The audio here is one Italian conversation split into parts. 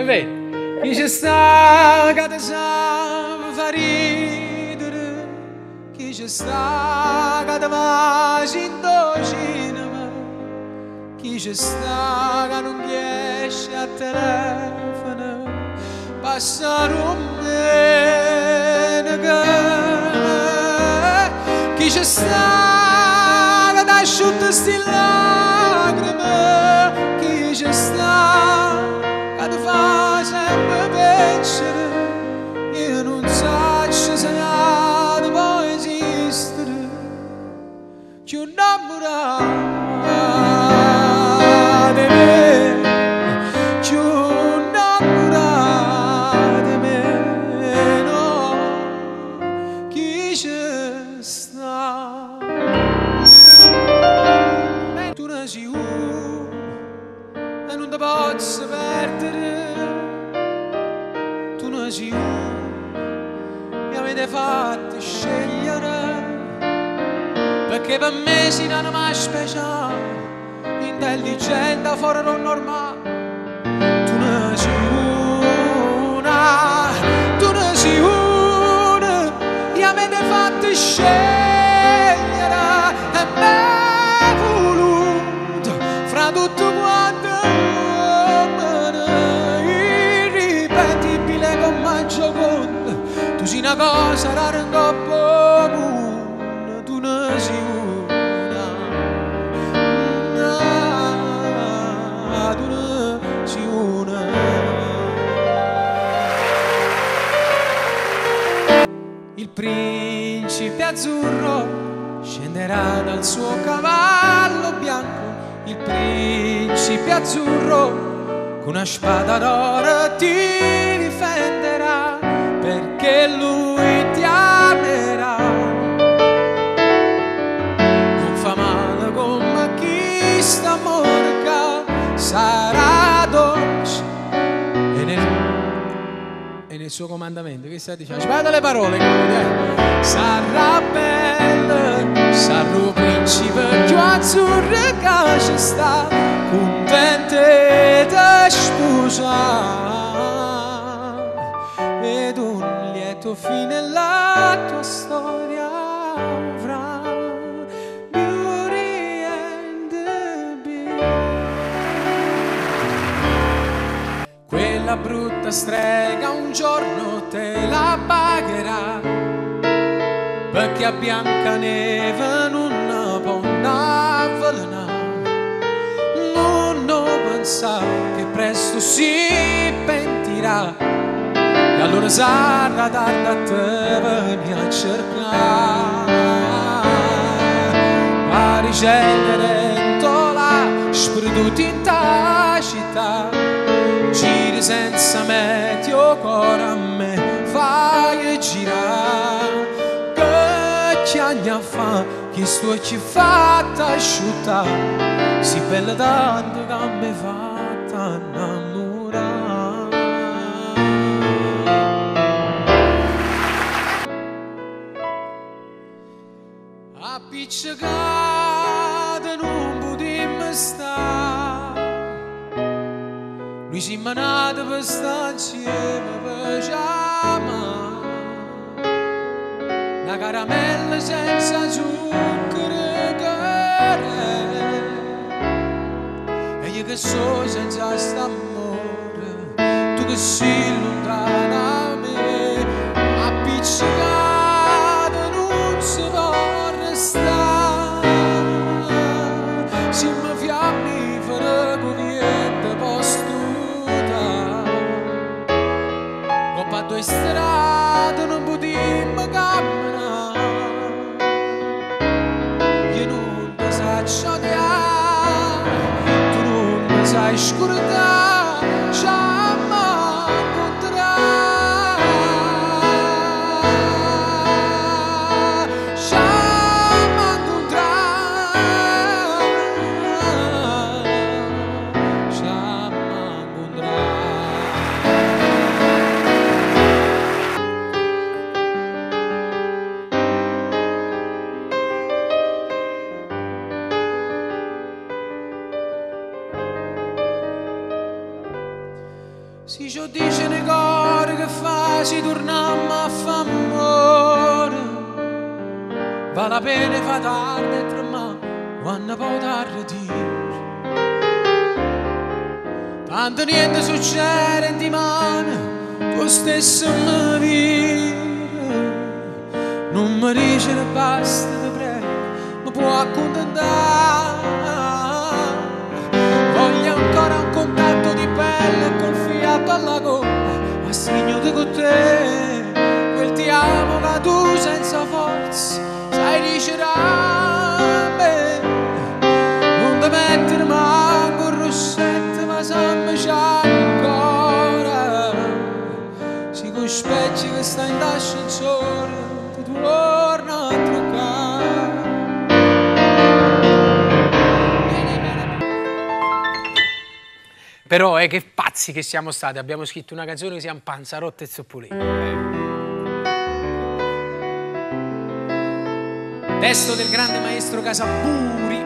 È vero. Chi ci sta che ti sa fa ridere, chi ci sta che ti va cinema, chi ci sta che non riesce a telefono, passare un meneca, chi ci sta che ti asciutta sti lacrime, chi ci sta che ti fa sempre vincere, io non so se ne può esistere, più innamorato di me, più innamorato di me, no, chi ci sta? Tu ne sei uno e non ti posso perdere. Tu non sei uno, mi avete fatto scegliere, perché per me sei un'anima speciale, intelligente, fuori non normale. Tu non sei una, tu non sei una, mi avete fatto scegliere, e me voluto fra tutto quanto. Tu sei una cosa rara in coppa mondo, tu ne sei una, tu ne sei una. Il principe azzurro scenderà dal suo cavallo bianco, il principe azzurro con una spada d'oro ti difenderà, perché lui ti amerà. Non fa male come chi sta morca, sarà dolce e nel suo comandamento che sta dicendo? Aspetta le parole, sarà bello, sarà un principe più azzurro che ci sta, contento di sposare, ed un lieto fine la tua storia avrà. Beauty and the Beast. Quella brutta strega un giorno te la pagherà, perché a Biancaneve non può avvelenare. Non pensa che presto si pentirà, e allora sarà tardi a te venire a cercare. Pari Cenerentola sperduti in ta città, giri senza meteo, cuore a me fai girare. Che anni fa che sto ci fatta asciuttare, si bella tanto che mi fatta innamorare. Appiccicata non potremmo stare, lui si è manato per stare insieme per amare. La caramella senza zucchero e io che so senza st'amore, tu che sei lontana da me, appiccicata non si può restare. Siamo fiammifere con niente postuta, coppa due strade non potremmo camminare. Io non ti saccio odiare, tu non mi sai scordare, ci incontrare. Si ci dice nei cori che fa, si torniamo a fa amore. Vale la pena fa tardi e tremare quando può tardi dire. Tanto niente succede in di mano, tu stesso mi dire. Non mi dice che basta, ti prego, mi può accontentare. Voglio ancora un contatto di pelle col fiato alla gola, a segno di con te, quel ti amo che tu senza forza sai dicere a me. Non ti mettere manco un rossetto, ma sempre c'è ancora. Si con specchi che sta in ascensore, ti torna a truccare. Però che pazzi che siamo stati, abbiamo scritto una canzone che si chiama Panzarotta e Zoppolini. Testo del grande maestro Casapuri.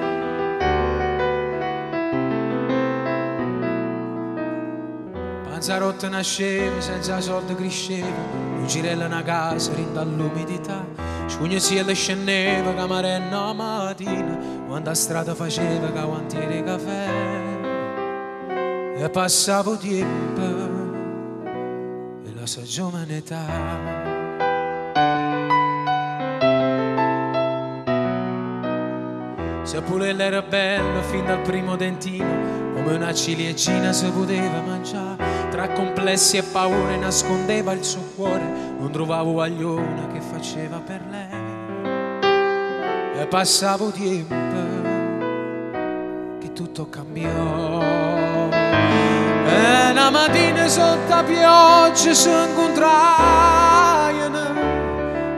Panzarotta nasceva, senza soldi cresceva, un girello una casa, rinda all'umidità. Scugnaziella scendeva, camarenna a mattina, quando a strada faceva cavantiere caffè. E passavo tempo e la sua giovane età. Se pure lei era bella fin dal primo dentino, come una ciliegina si poteva mangiare. Tra complessi e paure nascondeva il suo cuore, non trovavo guaglione che faceva per lei. E passavo tempo che tutto cambiò. E una mattina sotto la pioggia si incontrarono,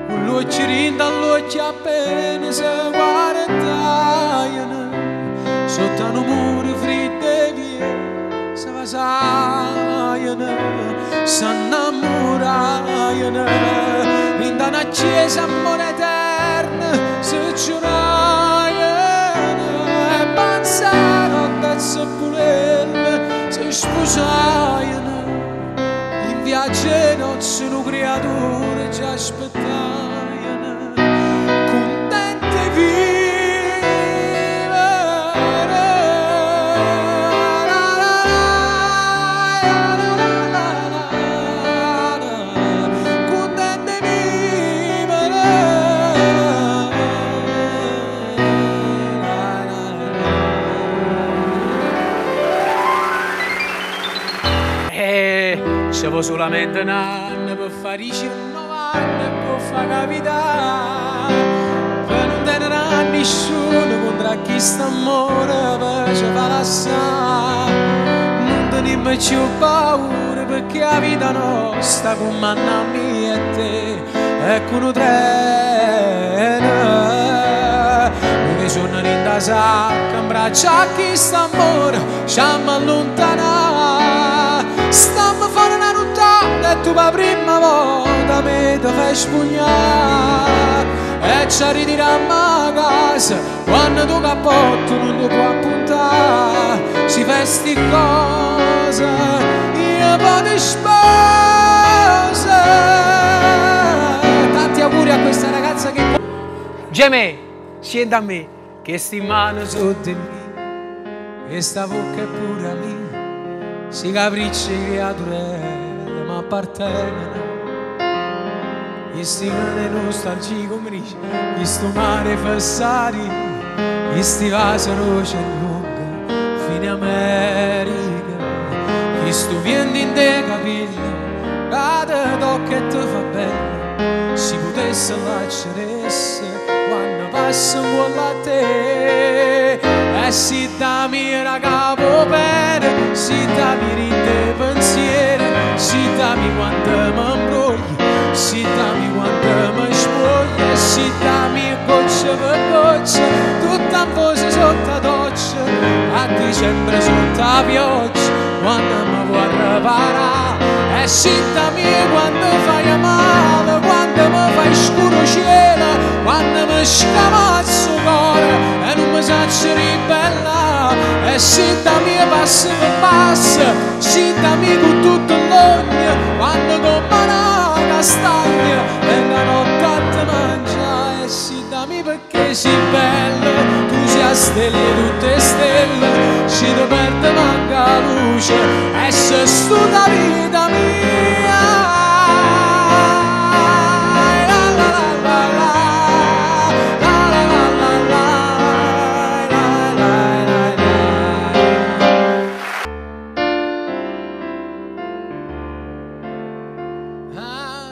un lucciolino dall'occhio appena si guardarono. Sotto un muro freddo e via si vasarono, si innamorarono. In una chiesa amore eterno si giurarono. E Panzarotta e Zoppolini si sposarono. In viaggio e nozze un creatore ci aspettavano, contenti e vivere. Contenti e vivere. Ci vuole solamente un anno per fare i 19 anni e per far capitare, per non tenere a nessuno contro chi sta amore per ci fa lasciare. Non teniamo più paura perché la vita nostra comanda me e te è con un treno. Noi sono in da sacca, in braccio a chi sta amore ci allontana. Stiamo a fare una nottata e tu per la prima volta mi ti fai spugnare. E ci ritiriamo a casa quando tu cappotto non ti può appuntare. Si fa sti cose, io poi ti sposo. Tanti auguri a questa ragazza che Gemè, scendi a me, che sti mani sotto di me, e sta bocca è pure a me. Si capricci creaturelle mi appartengono. Questi grandi nostalgie come dice, questo mare fessari, questi vasi roce lunga fine America. Questo vento in te capelli, cade tocca e te fa bene. Si potesse lasciaresse quando passa un po' a te. E si dammi una capo bene, si dammi rinde pensieri, si dammi quando mi imbrogli, si dammi quando mi spogli, si dammi goccia per goccia, tutta un po' sotto la doccia, a dicembre sotto la pioggia, quando mi vuoi riparare. E si dammi quando fai male, quando mi fai scuro cielo, quando mi scamazzo cuore e non mi saccio ribellare. E si dammi passo per passo, si dammi con tutto come una castagna e la notte ti mangia. E sì, dammi perché sei bella, tu sei a stelle, tutte stelle, ci ti perde manca la luce e sei sta vita mia.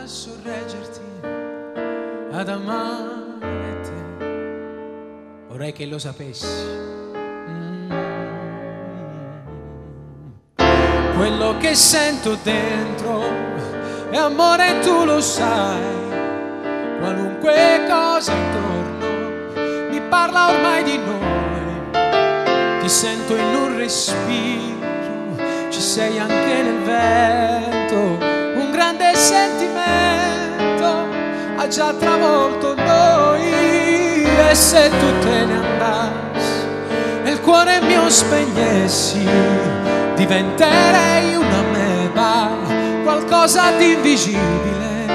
Sorreggerti ad amare te, vorrei che lo sapessi. Quello che sento dentro è amore, tu lo sai. Qualunque cosa intorno mi parla ormai di noi. Ti sento in un respiro, ci sei anche nel vento. Un grande sentimento ha già travolto noi, e se tu te ne andassi e il cuore mio spegnessi, diventerei una meba, qualcosa di invisibile,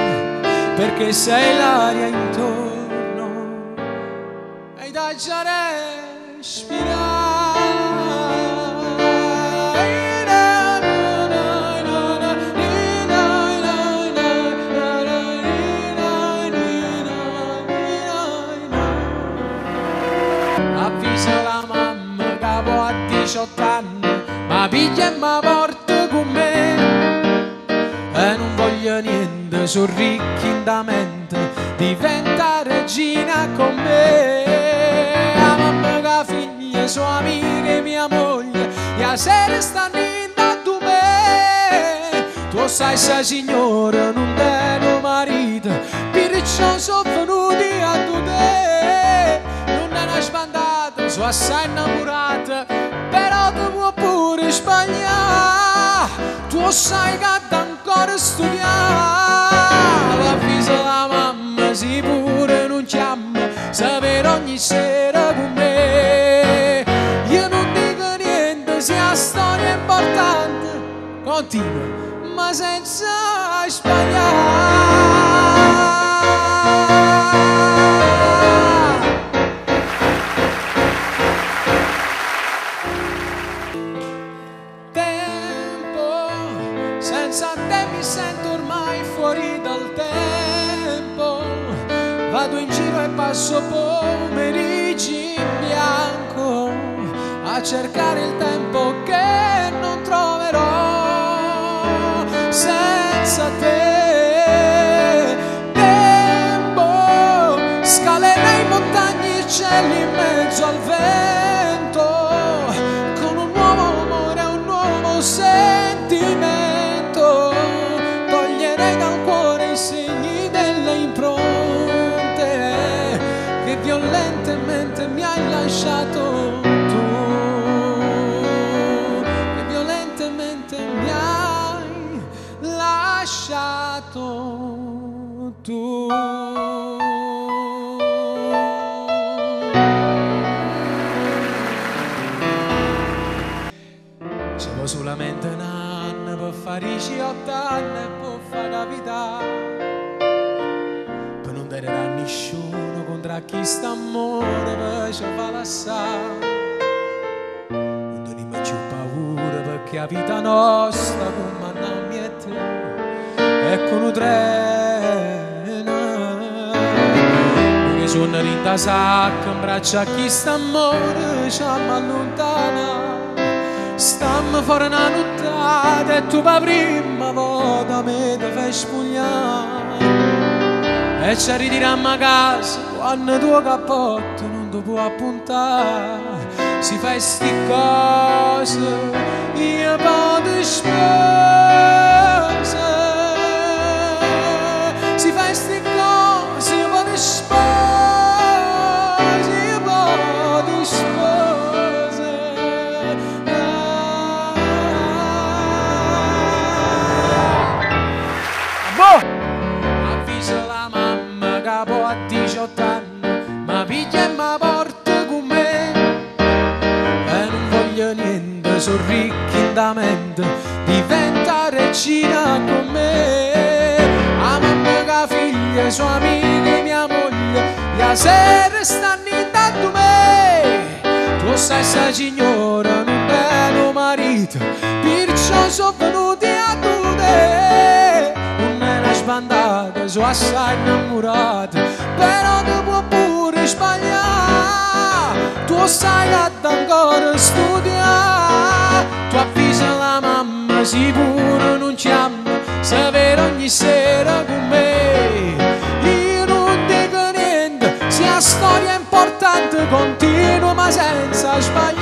perché sei l'aria intorno e da già respirare. Avvisa la mamma che può a 18 anni ma piglia e mi porta con me, e non voglio niente, sono ricchi da mente, diventa regina con me. La mamma che figlia, sua amiche, mia moglie, e a sera stanno in da me. Tu sai se signore non te marito, perciò sono venuti a te. Non è una sbandata, sono assai innamorata, però tu puoi pure sbagliare. Tu sai che devo ancora studiare. Avvisa la mamma, si pure non chiama, sapere ogni sera con me. Io non dico niente, se la storia è importante, continua, ma senza sbagliare. Senza te mi sento ormai fuori dal tempo, vado in giro e passo pomeriggi in bianco a cercare il tempo che non troverò senza te. Tempo, scalerei montagne e cieli in mezzo al vento, con un nuovo amore e un nuovo sentimento. Toglierei dal cuore i segni delle impronte che violentemente mi hai lasciato tu, che violentemente mi hai lasciato tu. Siamo solamente un anno per fare i 18 anni e può far capitare, per non dare a nessuno contro chi sta amore per ci fa lasciare. Non teniamo più paura perché la vita nostra come noi e te è con un treno che sono in da sacca in braccia a chi sta amore ci allontana. Stammi fuori una nottata e tu per prima volta mi ti fai spogliare, e ci ritiriamo a casa quando il tuo cappotto non ti può appuntare. Si fa sti cose, io poi ti sposo. Si fa sti cose, io poi ti sposo, io poi ti sposo. Avviso la mamma che può a 18 anni ma piglia e mi porta con me, e non voglio niente, sono ricchi da mente, diventa regina con me. le sue amiche, mia moglie, la sera stanno intanto me. Tu sai sta signora, non è un marito, perciò sono venuti a te. Non è una sbandata, sono assai innamorata, però ti può pure sbagliare. Tu sai che ancora studiare, tu avvisa la mamma, sicuro non ci ama, se vero ogni sera con me. Io non dico niente, se la storia è importante continua ma senza sbagliare.